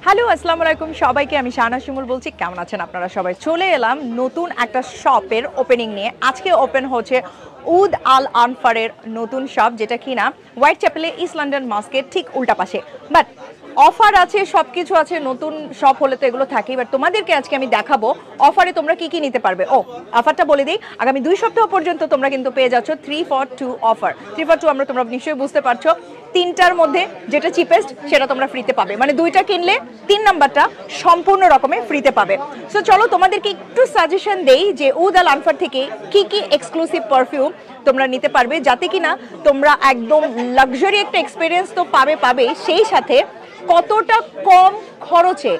hello আসসালামু আলাইকুম সবাইকে আমি শাহানা শিমুল বলছি কেমন আছেন আপনারা সবাই চলে এলাম নতুন একটা শপের ওপেনিং নিয়ে আজকে ওপেন হচ্ছে উদ আল আনফারের নতুন শপ যেটা কিনা হোয়াইট চ্যাপেলে ইস্ট লন্ডন মস্কের ঠিক উল্টা পাশে বাট অফার আছে সবকিছু আছে নতুন শপ হলে তো এগুলো থাকেই বাট তোমাদেরকে আজকে আমি দেখাবো অফারে তোমরা কি কি নিতে পারবে ও অফারটা বলে দিই আগামী 2 সপ্তাহ পর্যন্ত তোমরা কিন্তু পেয়ে যাচ্ছ 3 for 2 অফার 3 for 2 আমরা তোমরা নিশ্চয়ই বুঝতে পারছো তিনটার মধ্যে যেটা চিপেস্ট সেটা তোমরা ফ্রিতে পাবে মানে দুইটা কিনলে 3 নাম্বারটা সম্পূর্ণ রকমের ফ্রিতে পাবে সো চলো তোমাদেরকে একটু সাজেশন দেই যে উদ আল আনফার থেকে কি কি এক্সক্লুসিভ পারফিউম তোমরা নিতে পারবে যাতে কিনা তোমরা একদম লাক্সারি একটা এক্সপেরিয়েন্স তো পাবে সেই সাথে কতটা কম খরচে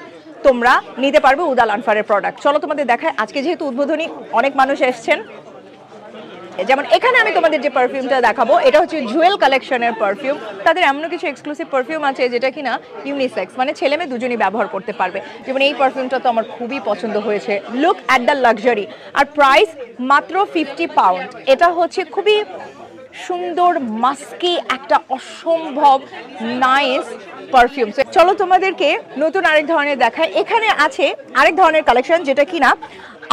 তোমরা নিতে পারবে উদ আল আনফারের প্রোডাক্ট চলো তোমাদের দেখায় আজকে যেহেতু উদ্বোধনী অনেক মানুষ এসেছেন যেমন এখানে আমি তোমাদের যে পারফিউমটা দেখাবো এটা হচ্ছে জুয়েল কালেকশনের পারফিউম তাদের এমন কিছু এক্সক্লুসিভ পারফিউম আছে যেটা কিনা ইউনিসেক্স মানে ছেলে মেয়ে দুজনেই ব্যবহার করতে পারবে যেমন এই পারফিউমটা তো আমার খুবই পছন্দ হয়েছে লুক অ্যাট দ্য লাক্সারি আর প্রাইস মাত্র 50 পাউন্ড এটা হচ্ছে খুবই সুন্দর মাস্কি একটা অসম্ভব নাইস পারফিউম চলো তোমাদেরকে নতুন আরেক ধরনের দেখায় এখানে আছে আরেক ধরনের কালেকশন যেটা কিনা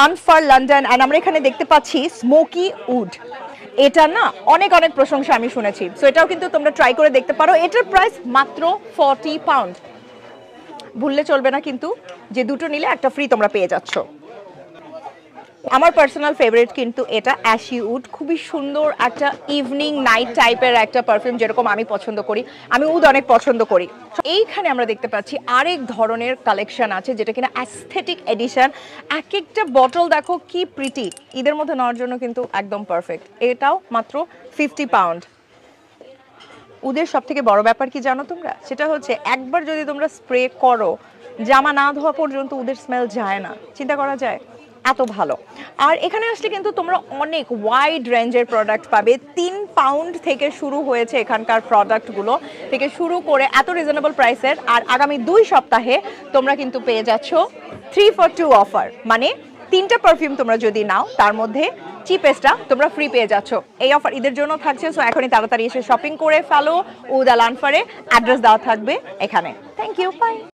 আনফার লন্ডন এন্ড আমরা এখানে দেখতে পাচ্ছি স্মোকি উড এটা না অনেক অনেক প্রশংসা আমি শুনেছি সো এটাও কিন্তু তোমরা ট্রাই করে দেখতে পারো এটার প্রাইস মাত্র 40 পাউন্ড ভুললে চলবে না কিন্তু যে দুটো নিলে একটা ফ্রি তোমরা পেয়ে যাচ্ছ আমার পার্সোনাল ফেভারিট কিন্তু এটা অ্যাশি উড খুবই সুন্দর একটা ইভিনিং নাইট টাইপের একটা পারফিউম যেরকম আমি পছন্দ করি আমি উড অনেক পছন্দ করি এইখানে আমরা দেখতে পাচ্ছি আরেক ধরনের কালেকশন আছে যেটা কিনা অ্যাস্থেটিক এডিশন এক একটা বটল দেখো কি প্রিটি ঈদের মধ্যে নেওয়ার জন্য কিন্তু একদম পারফেক্ট এটাও মাত্র 50 পাউন্ড উদের সব থেকে বড় ব্যাপার কি জানো তোমরা সেটা হচ্ছে একবার যদি তোমরা স্প্রে করো জামা না ধোয়া পর্যন্ত উদের স্মেল যায় না চিন্তা করা যায় এত ভালো আর এখানে আসলে কিন্তু তোমরা অনেক ওয়াইড রেঞ্জের প্রোডাক্ট পাবে 3 পাউন্ড থেকে শুরু হয়েছে এখানকার প্রোডাক্টগুলো থেকে শুরু করে এত রিজনেবল প্রাইসের আর আগামী 2 সপ্তাহে তোমরা কিন্তু পেয়ে যাচ্ছ 3 for 2 অফার মানে 3টা পারফিউম তোমরা যদি নাও তার মধ্যে চিপেস্টটা তোমরা ফ্রি পেয়ে যাচ্ছ এই অফার ঈদের জন্য থাকছে সো এখনই তাড়াতাড়ি এসে শপিং করে ফেলো উদ আল আনফারে অ্যাড্রেস দেওয়া থাকবে এখানে থ্যাংক ইউ বাই